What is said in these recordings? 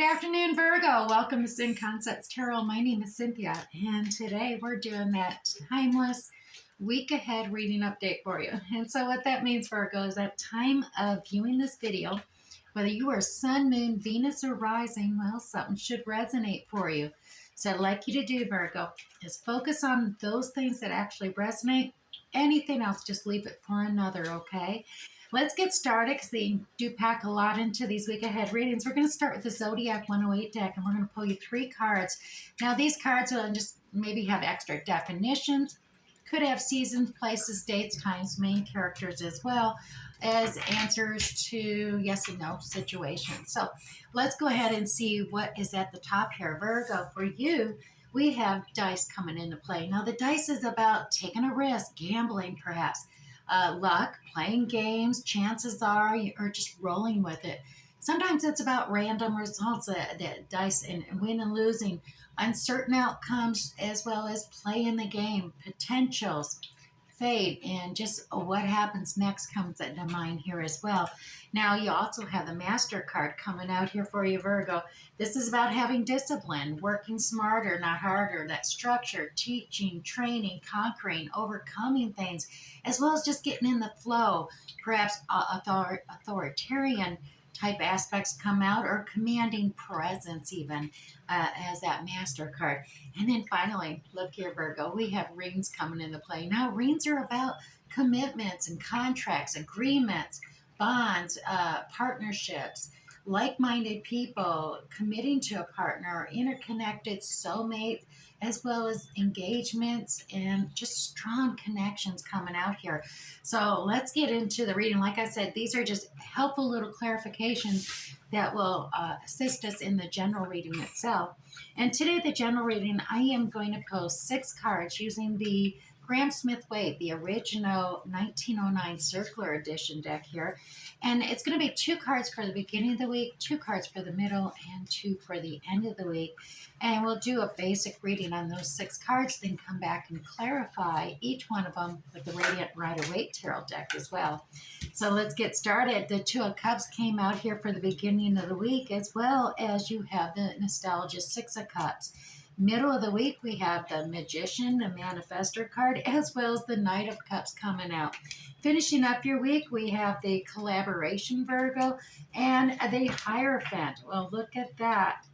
afternoon, Virgo. Welcome to Sin Concepts Tarot. My name is Cynthia, and today we're doing that timeless week ahead reading update for you. And so what that means, Virgo, is that time of viewing this video, whether you are sun, moon, Venus, or rising, well, something should resonate for you. So I'd like you to do, Virgo, is focus on those things that actually resonate. Anything else, just leave it for another, okay? Let's get started because they do pack a lot into these week ahead readings. We're going to start with the Zodiac 108 deck, and we're going to pull you 3 cards. Now, these cards will just maybe have extra definitions, could have seasons, places, dates, times, main characters, as well as answers to yes and no situations. So let's go ahead and see what is at the top here. Virgo, for you, we have dice coming into play. Now, the dice is about taking a risk, gambling perhaps. Luck, playing games, chances are you're just rolling with it. Sometimes it's about random results, that dice and win and losing, uncertain outcomes, as well as playing the game, potentials, fate, and just what happens next comes into mind here as well. Now, you also have the Master card coming out here for you, Virgo. This is about having discipline, working smarter, not harder, that structure, teaching, training, conquering, overcoming things, as well as just getting in the flow. Perhaps authoritarian type aspects come out, or commanding presence even, as that Master card. And then finally, look here, Virgo, we have rings coming into play. Now, rings are about commitments and contracts, agreements, bonds, partnerships, like-minded people, committing to a partner, interconnected soulmates, as well as engagements and just strong connections coming out here. So let's get into the reading. Like I said, these are just helpful little clarifications that will assist us in the general reading itself. And today, the general reading, I am going to post 6 cards using the Graham Smith-Waite, the original 1909 Circular Edition deck here. And it's going to be 2 cards for the beginning of the week, 2 cards for the middle, and 2 for the end of the week. And we'll do a basic reading on those 6 cards, then come back and clarify each one of them with the Radiant Rider-Waite Tarot deck as well. So let's get started. The 2 of Cups came out here for the beginning of the week, as well as you have the Nostalgia 6 of Cups. Middle of the week, we have the Magician, the Manifestor card, as well as the Knight of Cups coming out. Finishing up your week, we have the Collaboration, Virgo, and the Hierophant. Well, look at that.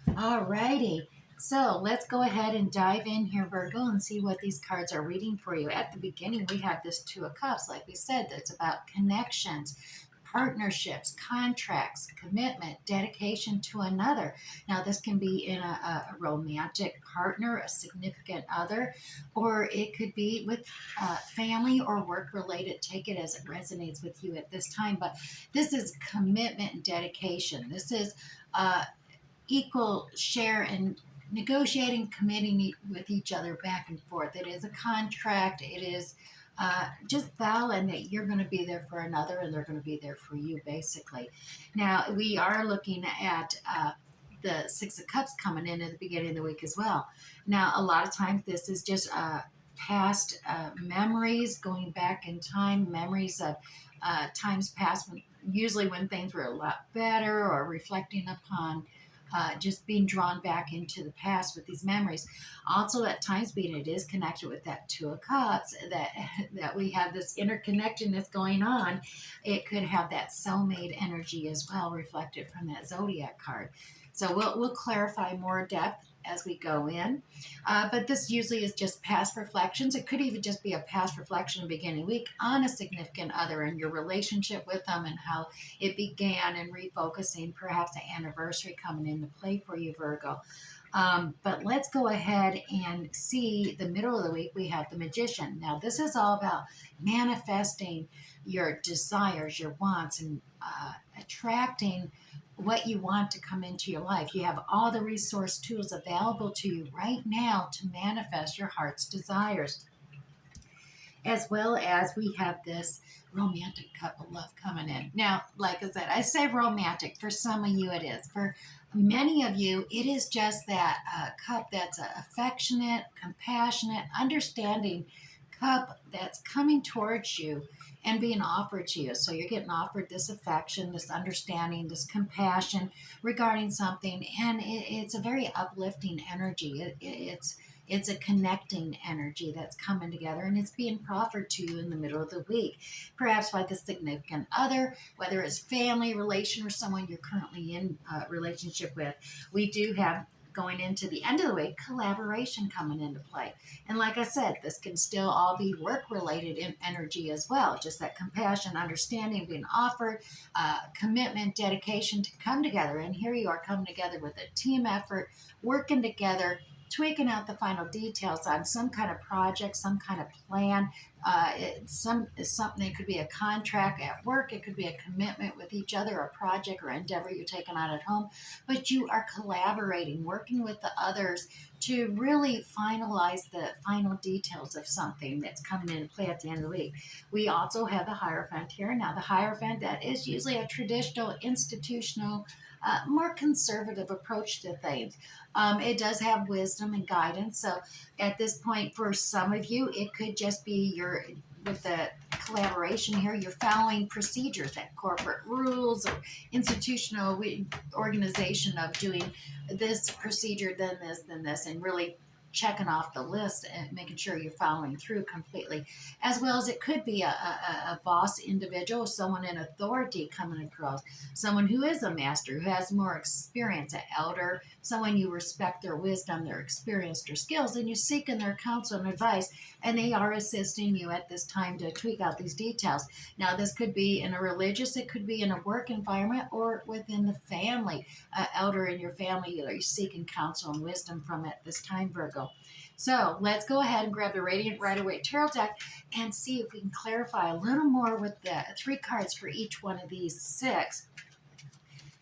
Alrighty. So let's go ahead and dive in here, Virgo, and see what these cards are reading for you. At the beginning, we have this 2 of Cups. Like we said, that's about connections, partnerships, contracts, commitment, dedication to another. Now, this can be in a romantic partner, a significant other, or it could be with family or work-related. Take it as it resonates with you at this time. But this is commitment and dedication. This is equal share and negotiating, committing with each other back and forth. It is a contract. It is just vowing that you're going to be there for another and they're going to be there for you, basically. Now, we are looking at the 6 of Cups coming in at the beginning of the week as well. Now, a lot of times this is just past memories, going back in time, memories of times past, usually when things were a lot better, or reflecting upon just being drawn back into the past with these memories. Also, at times, being it is connected with that 2 of Cups, that we have this interconnectedness going on, it could have that soulmate energy as well, reflected from that Zodiac card. So we'll clarify more depth as we go in. But this usually is just past reflections. It could even just be a past reflection in the beginning of the week on a significant other and your relationship with them and how it began, and refocusing, perhaps an anniversary coming into play for you, Virgo. But let's go ahead and see the middle of the week. We have the Magician. Now, this is all about manifesting your desires, your wants, and attracting what you want to come into your life. You have all the resource tools available to you right now to manifest your heart's desires. As well as we have this romantic cup of love coming in. Now, like I said, I say romantic. For some of you it is. For many of you, it is just that cup that's affectionate, compassionate, understanding, cup that's coming towards you and being offered to you. So you're getting offered this affection, this understanding, this compassion regarding something, and it's a very uplifting energy. It's a connecting energy that's coming together, and it's being proffered to you in the middle of the week, perhaps by the significant other, whether it's family, relation, or someone you're currently in a relationship with. We do have, going into the end of the week, collaboration coming into play. And like I said, this can still all be work related in energy as well. Just that compassion, understanding being offered, commitment, dedication to come together. And here you are coming together with a team effort, working together, tweaking out the final details on some kind of project, some kind of plan. It's something. It could be a contract at work. It could be a commitment with each other, a project or endeavor you're taking on at home. But you are collaborating, working with the others to really finalize the final details of something that's coming into play at the end of the week. We also have the Hierophant here. Now, the Hierophant, that is usually a traditional, institutional, more conservative approach to things. It does have wisdom and guidance. So at this point, for some of you, it could just be with the collaboration here, you're following procedures, that corporate rules or institutional organization of doing this procedure, then this, and really checking off the list and making sure you're following through completely. As well as it could be a boss individual, someone in authority coming across, someone who is a master, who has more experience, an elder, someone you respect their wisdom, their experience, their skills, and you're seeking their counsel and advice, and they are assisting you at this time to tweak out these details. Now, this could be in a religious, it could be in a work environment, or within the family, elder in your family that you're seeking counsel and wisdom from at this time, Virgo. So let's go ahead and grab the Radiant Rider-Waite Tarot deck and see if we can clarify a little more with the 3 cards for each one of these 6.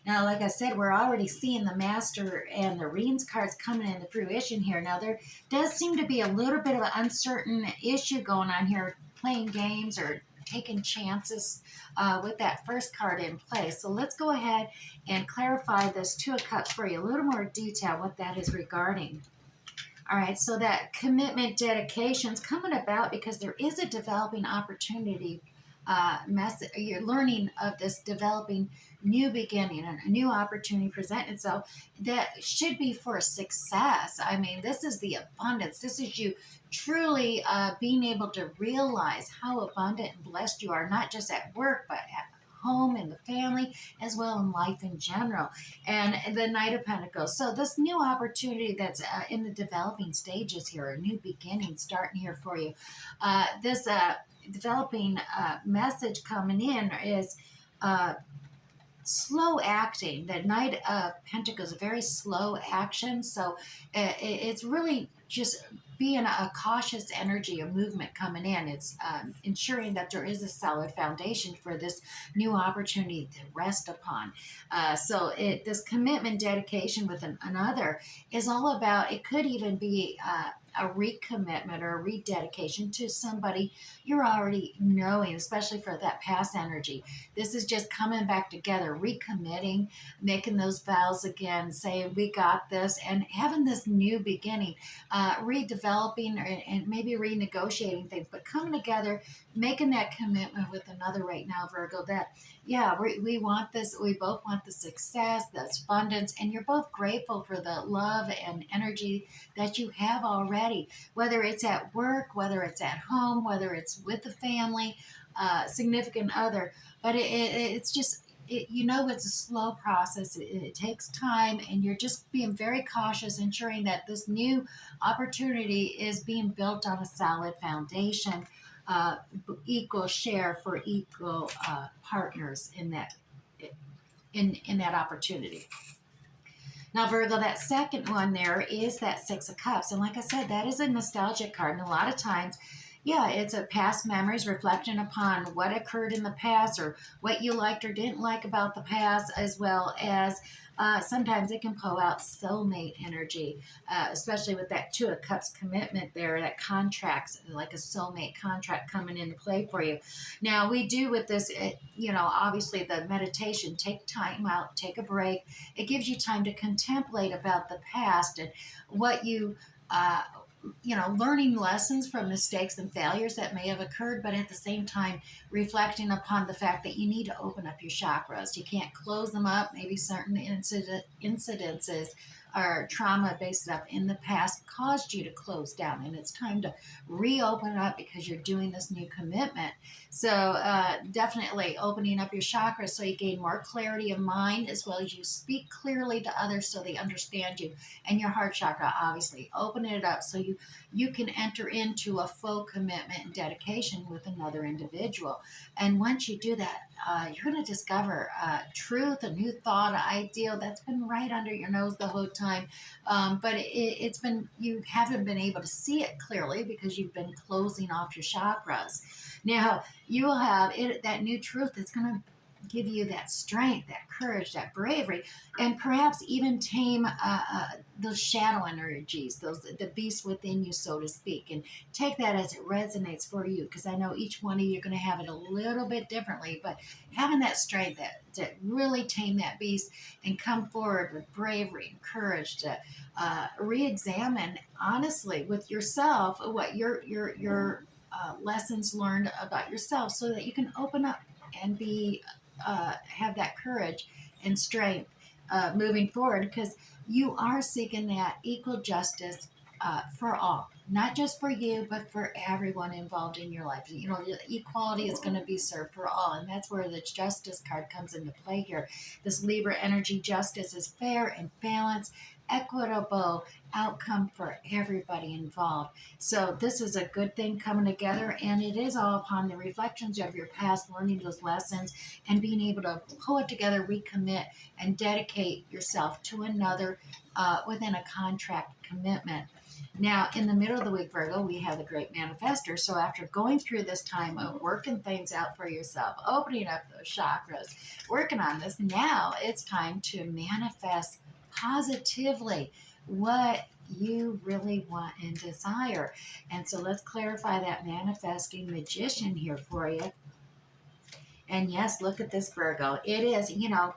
Now, like I said, we're already seeing the Master and the Reigns cards coming into fruition here. Now, there does seem to be a little bit of an uncertain issue going on here, playing games or taking chances with that first card in play. So let's go ahead and clarify this 2 of Cups for you, a little more detail what that is regarding. All right, so that commitment, dedication is coming about because there is a developing opportunity. You're learning of this developing new beginning and a new opportunity present itself that should be for success. I mean, this is the abundance. This is you truly being able to realize how abundant and blessed you are, not just at work, but at home and the family, as well in life in general. And the Knight of Pentacles. So this new opportunity that's in the developing stages here, a new beginning starting here for you. This developing message coming in is slow acting. The Knight of Pentacles is a very slow action, so it's really just being a cautious energy, a movement coming in. It's ensuring that there is a solid foundation for this new opportunity to rest upon. This commitment, dedication with another is all about, it could even be a recommitment or a rededication to somebody you're already knowing, especially for that past energy. This is just coming back together, recommitting, making those vows again, saying, we got this, and having this new beginning, redeveloping and maybe renegotiating things, but coming together, making that commitment with another right now, Virgo, that, yeah, we want this, we both want the success, the abundance, and you're both grateful for the love and energy that you have already, whether it's at work, whether it's at home, whether it's with the family, significant other. But it's just, it's a slow process. It takes time, and you're just being very cautious, ensuring that this new opportunity is being built on a solid foundation, equal share for equal partners in that opportunity. Now, Virgo, that second one there is that 6 of Cups. And like I said, that is a nostalgic card. And a lot of times, yeah, it's a past memories, reflection upon what occurred in the past or what you liked or didn't like about the past, as well as sometimes it can pull out soulmate energy, especially with that 2 of Cups commitment there, that contracts, like a soulmate contract coming into play for you. Now, we do with this, obviously the meditation, take time out, take a break. It gives you time to contemplate about the past and what you learning lessons from mistakes and failures that may have occurred, but at the same time, reflecting upon the fact that you need to open up your chakras. You can't close them up. Maybe certain incidences or trauma based stuff in the past caused you to close down, and it's time to reopen up because you're doing this new commitment. So, definitely opening up your chakras so you gain more clarity of mind as well as you speak clearly to others so they understand you. And your heart chakra, obviously, open it up so you can enter into a full commitment and dedication with another individual. And once you do that, you're going to discover truth, a new thought, an ideal that's been right under your nose the whole time. But it's been, you haven't been able to see it clearly because you've been closing off your chakras. Now, you will have it, that new truth that's going to give you that strength, that courage, that bravery, and perhaps even tame those shadow energies, the beasts within you, so to speak, and take that as it resonates for you. Because I know each one of you are going to have it a little bit differently, but having that strength to really tame that beast and come forward with bravery and courage to re-examine honestly with yourself what your lessons learned about yourself, so that you can open up and be have that courage and strength moving forward, because you are seeking that equal justice for all, not just for you, but for everyone involved in your life. The equality is going to be served for all, and that's where the justice card comes into play here. This Libra energy, justice is fair and balanced, equitable outcome for everybody involved. So this is a good thing coming together, and it is all upon the reflections of your past, learning those lessons and being able to pull it together, recommit, and dedicate yourself to another within a contract commitment. Now, in the middle of the week, Virgo, we have the great manifester. So after going through this time of working things out for yourself, opening up those chakras, working on this, now it's time to manifest positively what you really want and desire. And so let's clarify that manifesting magician here for you. And yes, look at this, Virgo. It is,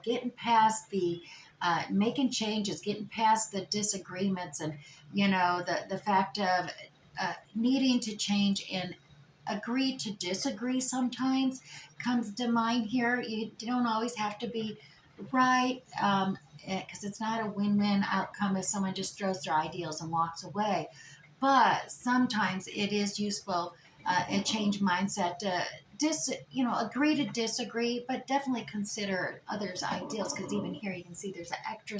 getting past the making changes, getting past the disagreements, and the fact of needing to change and agree to disagree sometimes comes to mind here. You don't always have to be right, because it's not a win-win outcome if someone just throws their ideals and walks away. But sometimes it is useful, a change mindset to agree to disagree, but definitely consider others' ideals, because even here you can see there's an extra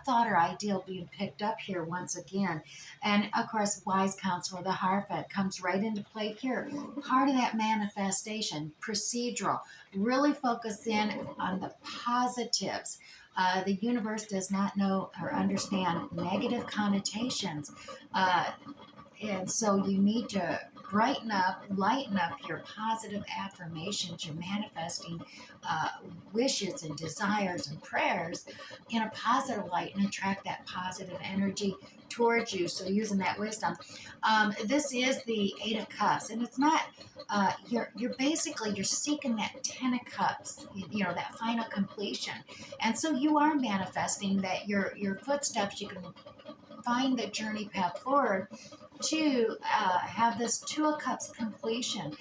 thought or ideal being picked up here once again. And of course, wise counsel, the Hierophant, comes right into play here. Part of that manifestation, procedural, really focus in on the positives. The universe does not know or understand negative connotations. And so you need to brighten up, lighten up your positive affirmations, your manifesting wishes and desires and prayers in a positive light, and attract that positive energy towards you. So using that wisdom, this is the Eight of Cups, and it's not. You're basically you're seeking that Ten of Cups, that final completion, and so you are manifesting that your footsteps. You can find the journey path forward to have this Two of Cups completion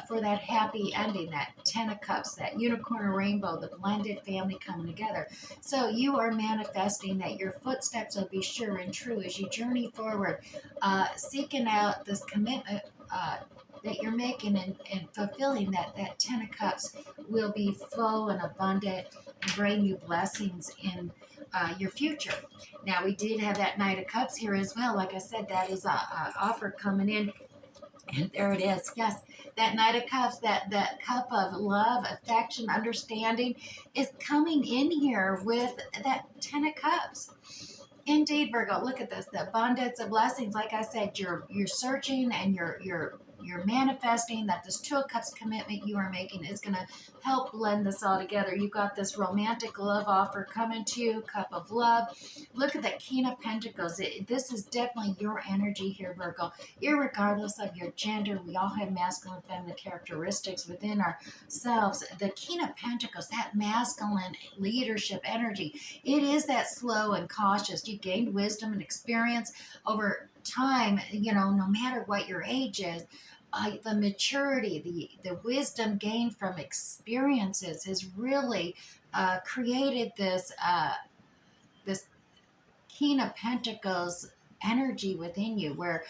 for that happy ending, that Ten of Cups, that unicorn rainbow, the blended family coming together. So you are manifesting that your footsteps will be sure and true as you journey forward, seeking out this commitment that you're making, and fulfilling that Ten of Cups will be full and abundant and bring you blessings in your future. Now, we did have that Knight of Cups here as well. Like I said, that is a offer coming in. And there it is. Yes, that Knight of Cups, that cup of love, affection, understanding is coming in here with that Ten of Cups. Indeed, Virgo, look at this. The abundance of blessings. Like I said, you're searching, and you're manifesting that this Two of Cups commitment you are making is going to help blend this all together. You've got this romantic love offer coming to you, cup of love. Look at that King of Pentacles. This is definitely your energy here, Virgo. Irregardless of your gender, we all have masculine and feminine characteristics within ourselves. The King of Pentacles, that masculine leadership energy, it is that slow and cautious. You gained wisdom and experience over time, no matter what your age is, the maturity, the wisdom gained from experiences has really created this King of Pentacles energy within you, where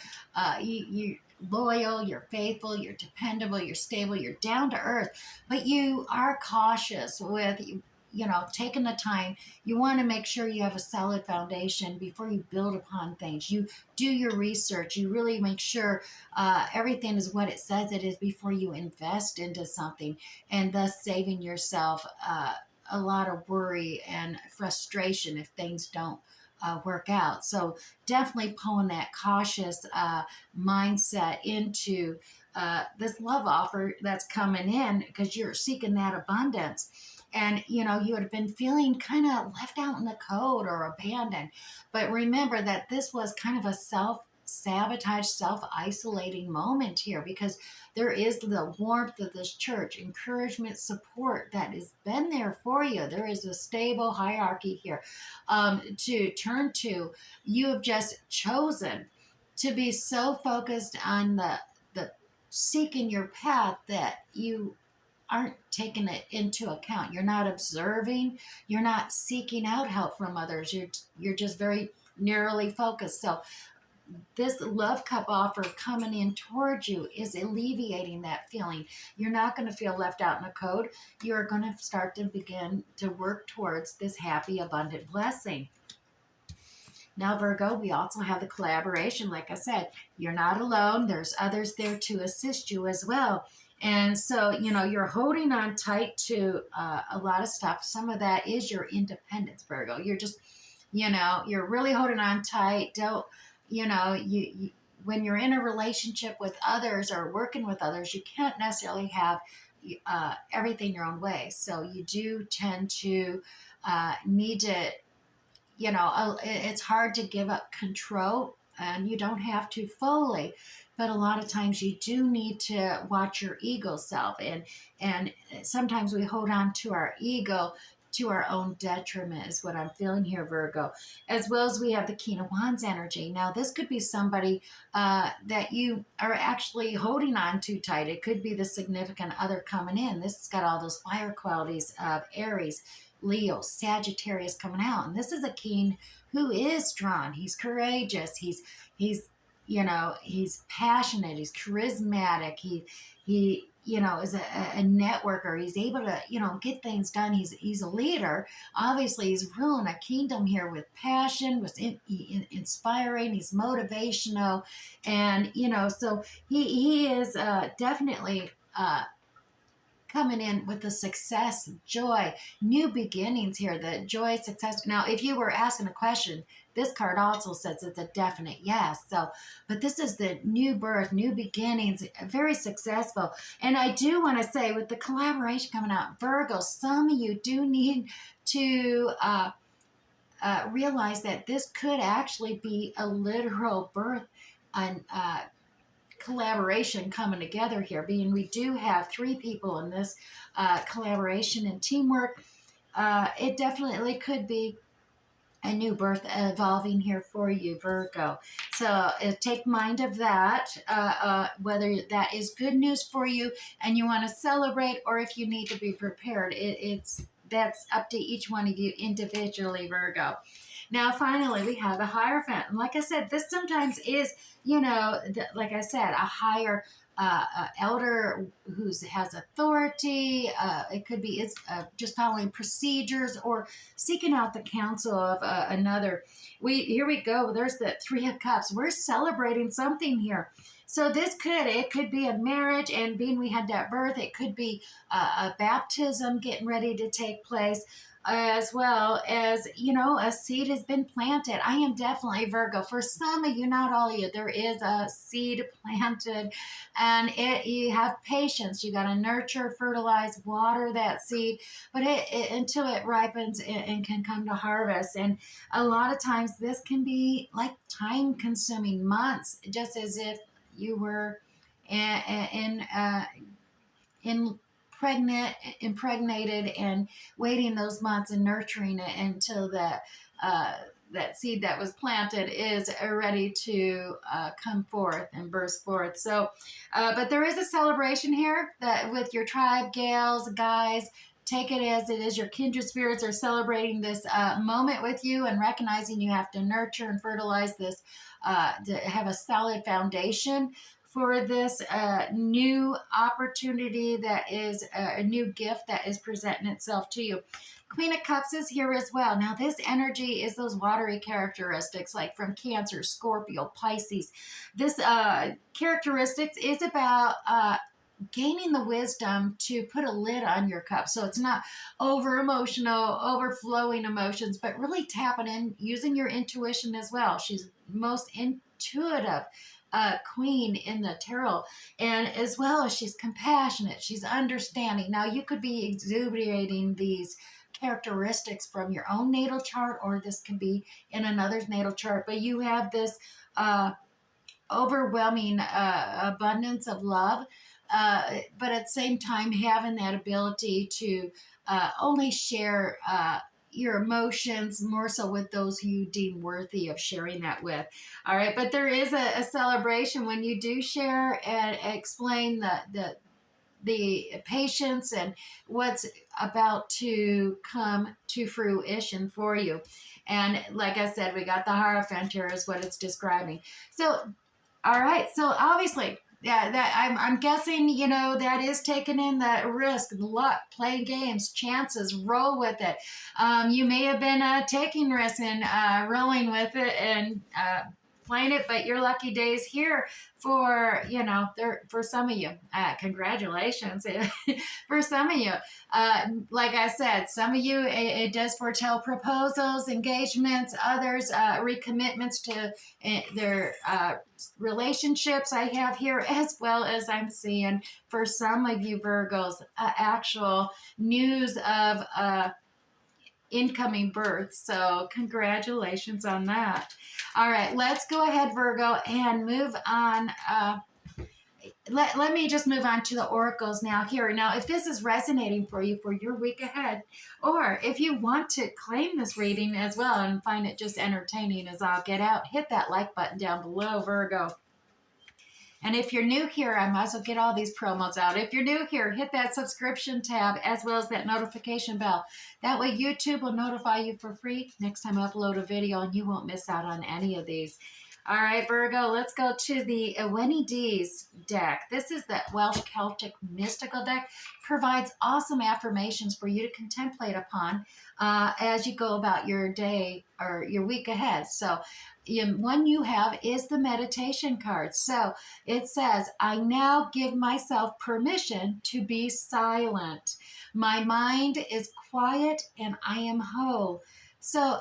you loyal, you're faithful, you're dependable, you're stable, you're down to earth, but you are cautious with taking the time. You want to make sure you have a solid foundation before you build upon things. You do your research. You really make sure everything is what it says it is before you invest into something, and thus saving yourself a lot of worry and frustration if things don't work out. So definitely pulling that cautious mindset into this love offer that's coming in, because you're seeking that abundance. And you had been feeling kind of left out in the cold or abandoned. But remember that this was kind of a self-sabotage, self-isolating moment here, because there is the warmth of this church, encouragement, support that has been there for you. There is a stable hierarchy here to turn to. You have just chosen to be so focused on the seeking your path that you aren't taking it into account. You're not observing. You're not seeking out help from others. You're just very narrowly focused. So this love cup offer coming in towards you is alleviating that feeling. You're not going to feel left out in the cold. You're going to start to begin to work towards this happy, abundant blessing. Now, Virgo, we also have the collaboration. Like I said, you're not alone. There's others there to assist you as well. And so, you're holding on tight to a lot of stuff. Some of that is your independence, Virgo. You're just, you're really holding on tight. Don't, you when you're in a relationship with others or working with others, you can't necessarily have everything your own way. So you do tend to need to, it's hard to give up control, and you don't have to fully, but a lot of times you do need to watch your ego self, and sometimes we hold on to our ego to our own detriment is what I'm feeling here, Virgo. As well as we have the King of Wands energy. Now, this could be somebody that you are actually holding on too tight. It could be the significant other coming in. This has got all those fire qualities of Aries, Leo, Sagittarius coming out. And this is a king who is strong. He's courageous. He's he's passionate. He's charismatic. He is a networker. He's able to, get things done. He's a leader. Obviously, he's ruling a kingdom here with passion, with inspiring. He's motivational. And, so he is definitely coming in with the success, joy, new beginnings here, the joy, success. Now, if you were asking a question, this card also says it's a definite yes. So, but this is the new birth, new beginnings, very successful. And I do want to say, with the collaboration coming out, Virgo, some of you do need to realize that this could actually be a literal birth and collaboration coming together here, being we do have three people in this collaboration and teamwork. It definitely could be a new birth evolving here for you, Virgo. So take mind of that, whether that is good news for you and you want to celebrate, or if you need to be prepared. That's up to each one of you individually, Virgo. Now, finally, we have the Hierophant. And like I said, this sometimes is, like I said, a higher elder who has authority. It could be just following procedures or seeking out the counsel of another. Here we go. There's the Three of Cups. We're celebrating something here. So it could be a marriage, and being we had that birth, it could be a baptism getting ready to take place, as well as, a seed has been planted. I am definitely Virgo. For some of you, not all of you, there is a seed planted, and you have patience. You got to nurture, fertilize, water that seed, but until it ripens and can come to harvest. And a lot of times this can be like time consuming, months, just as if you were in impregnated and waiting those months and nurturing it until that seed that was planted is ready to come forth and burst forth. So, but there is a celebration here that with your tribe, gals, guys. Take it as it is. Your kindred spirits are celebrating this moment with you and recognizing you have to nurture and fertilize this to have a solid foundation for this new opportunity that is a new gift that is presenting itself to you. Queen of Cups is here as well. Now, this energy is those watery characteristics like from Cancer, Scorpio, Pisces. This characteristics is about gaining the wisdom to put a lid on your cup. So it's not over emotional, overflowing emotions, but really tapping in, using your intuition as well. She's most intuitive queen in the tarot, and as well as she's compassionate, she's understanding. Now you could be exuberating these characteristics from your own natal chart, or this can be in another's natal chart, but you have this overwhelming abundance of love, but at the same time having that ability to only share your emotions more so with those who you deem worthy of sharing that with. All right, but there is a celebration when you do share and explain the patience and what's about to come to fruition for you. And like I said, we got the Hierophant here is what it's describing. So all right. So obviously, yeah, that I'm guessing, that is taking in the risk, the luck, play games, chances, roll with it. You may have been taking risks and rolling with it and playing it, but your lucky days here for, for some of you. Congratulations for some of you. Like I said, some of you, it does foretell proposals, engagements, others, recommitments to their relationships I have here, as well as I'm seeing for some of you Virgos, actual news of incoming birth. So congratulations on that. All right, let's go ahead, Virgo, and move on. Let me just move on to the oracles now here. Now, if this is resonating for you for your week ahead, or if you want to claim this reading as well and find it just entertaining as all get out, hit that like button down below, Virgo. And if you're new here, I might as well get all these promos out. If you're new here, hit that subscription tab as well as that notification bell. That way YouTube will notify you for free next time I upload a video and you won't miss out on any of these. All right, Virgo, let's go to the Iweni D's deck. This is the Welsh Celtic Mystical deck. Provides awesome affirmations for you to contemplate upon as you go about your day or your week ahead. So one you have is the meditation card. So it says, I now give myself permission to be silent. My mind is quiet and I am whole. So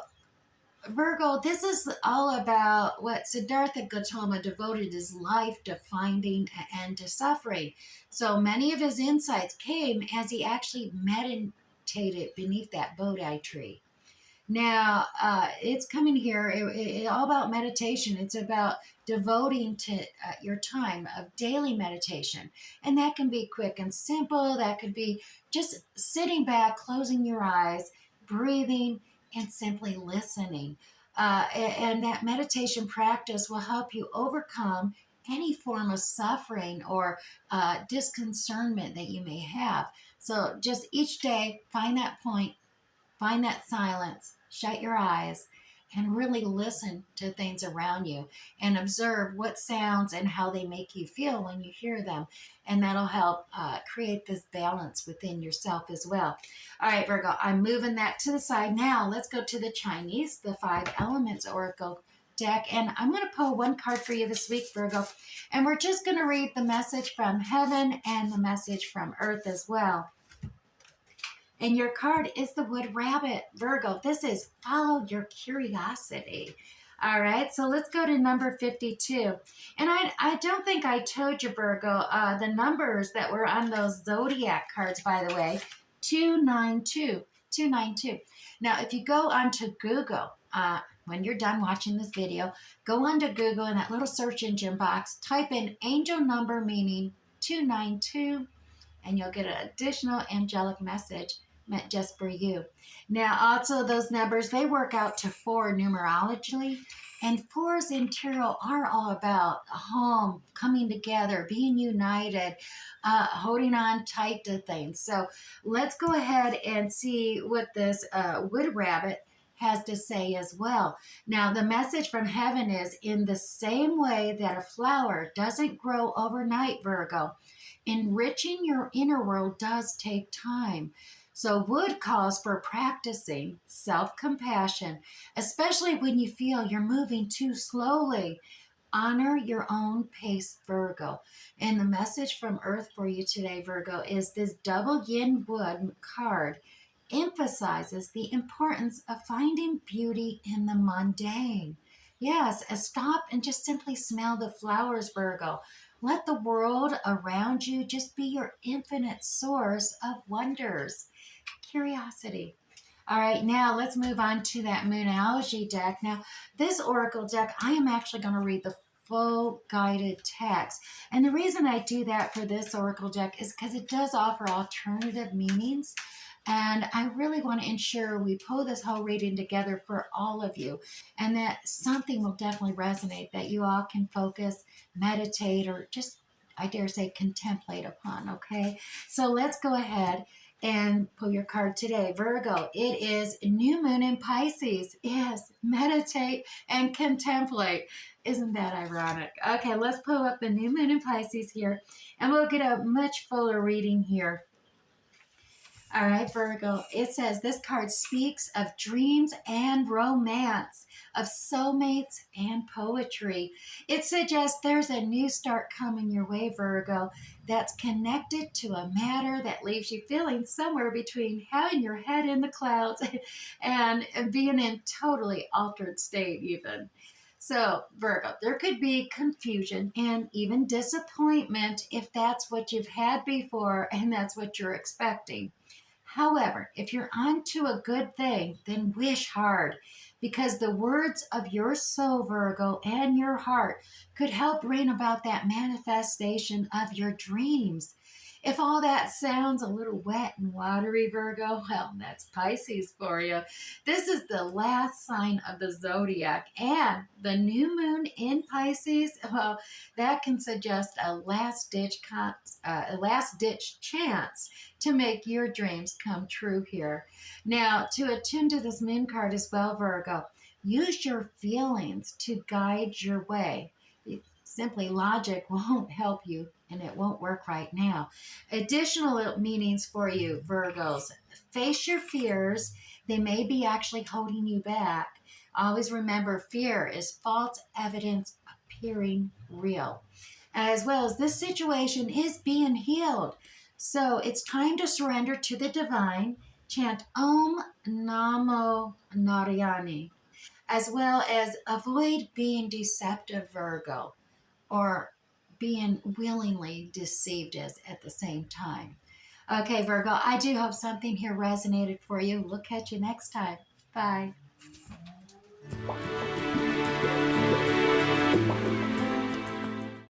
Virgo, this is all about what Siddhartha Gautama devoted his life to finding and to suffering. So many of his insights came as he actually meditated beneath that Bodhi tree. Now, it's coming here, all about meditation. It's about devoting to your time of daily meditation. And that can be quick and simple. That could be just sitting back, closing your eyes, breathing, and simply listening. And that meditation practice will help you overcome any form of suffering or disconcernment that you may have. So just each day, find that point, find that silence, shut your eyes, and really listen to things around you and observe what sounds and how they make you feel when you hear them. And that'll help create this balance within yourself as well. All right, Virgo, I'm moving that to the side. Now let's go to the Chinese, the 5 Elements Oracle deck. And I'm going to pull one card for you this week, Virgo. And we're just going to read the message from heaven and the message from earth as well. And your card is the Wood Rabbit, Virgo. This is follow your curiosity. All right, so let's go to number 52. And I don't think I told you, Virgo, the numbers that were on those zodiac cards, by the way, 292. 292. Now, if you go onto Google, when you're done watching this video, go onto Google in that little search engine box, type in angel number meaning 292, and you'll get an additional angelic message meant just for you. Now, also those numbers, they work out to 4 numerologically. And 4s in tarot are all about home, coming together, being united, holding on tight to things. So let's go ahead and see what this wood rabbit has to say as well. Now, the message from heaven is, in the same way that a flower doesn't grow overnight, Virgo, enriching your inner world does take time. So, wood calls for practicing self compassion, especially when you feel you're moving too slowly. Honor your own pace, Virgo. And the message from Earth for you today, Virgo, is this double yin wood card emphasizes the importance of finding beauty in the mundane. Yes, stop and just simply smell the flowers, Virgo. Let the world around you just be your infinite source of wonders. Curiosity. All right, now let's move on to that Moonology deck. Now, this Oracle deck, I am actually going to read the full guided text. And the reason I do that for this Oracle deck is because it does offer alternative meanings. And I really want to ensure we pull this whole reading together for all of you, and that something will definitely resonate that you all can focus, meditate, or just, I dare say, contemplate upon. Okay, so let's go ahead and pull your card today. Virgo, it is new moon in Pisces. Yes, meditate and contemplate. Isn't that ironic? Okay, let's pull up the new moon in Pisces here, and we'll get a much fuller reading here. All right, Virgo, it says this card speaks of dreams and romance, of soulmates and poetry. It suggests there's a new start coming your way, Virgo, that's connected to a matter that leaves you feeling somewhere between having your head in the clouds and being in totally altered state even. So, Virgo, there could be confusion and even disappointment if that's what you've had before and that's what you're expecting. However, if you're onto a good thing, then wish hard, because the words of your soul, Virgo, and your heart could help bring about that manifestation of your dreams. If all that sounds a little wet and watery, Virgo, well, that's Pisces for you. This is the last sign of the zodiac, and the new moon in Pisces, well, that can suggest a last ditch chance to make your dreams come true here. Now, to attune to this moon card as well, Virgo, use your feelings to guide your way. Simply logic won't help you, and it won't work right now. Additional meanings for you, Virgos. Face your fears. They may be actually holding you back. Always remember, fear is false evidence appearing real. As well as this situation is being healed. So it's time to surrender to the divine. Chant Om Namo Narayani, as well as avoid being deceptive, Virgo, or being willingly deceived as at the same time. Okay, Virgo, I do hope something here resonated for you. We'll catch you next time. Bye.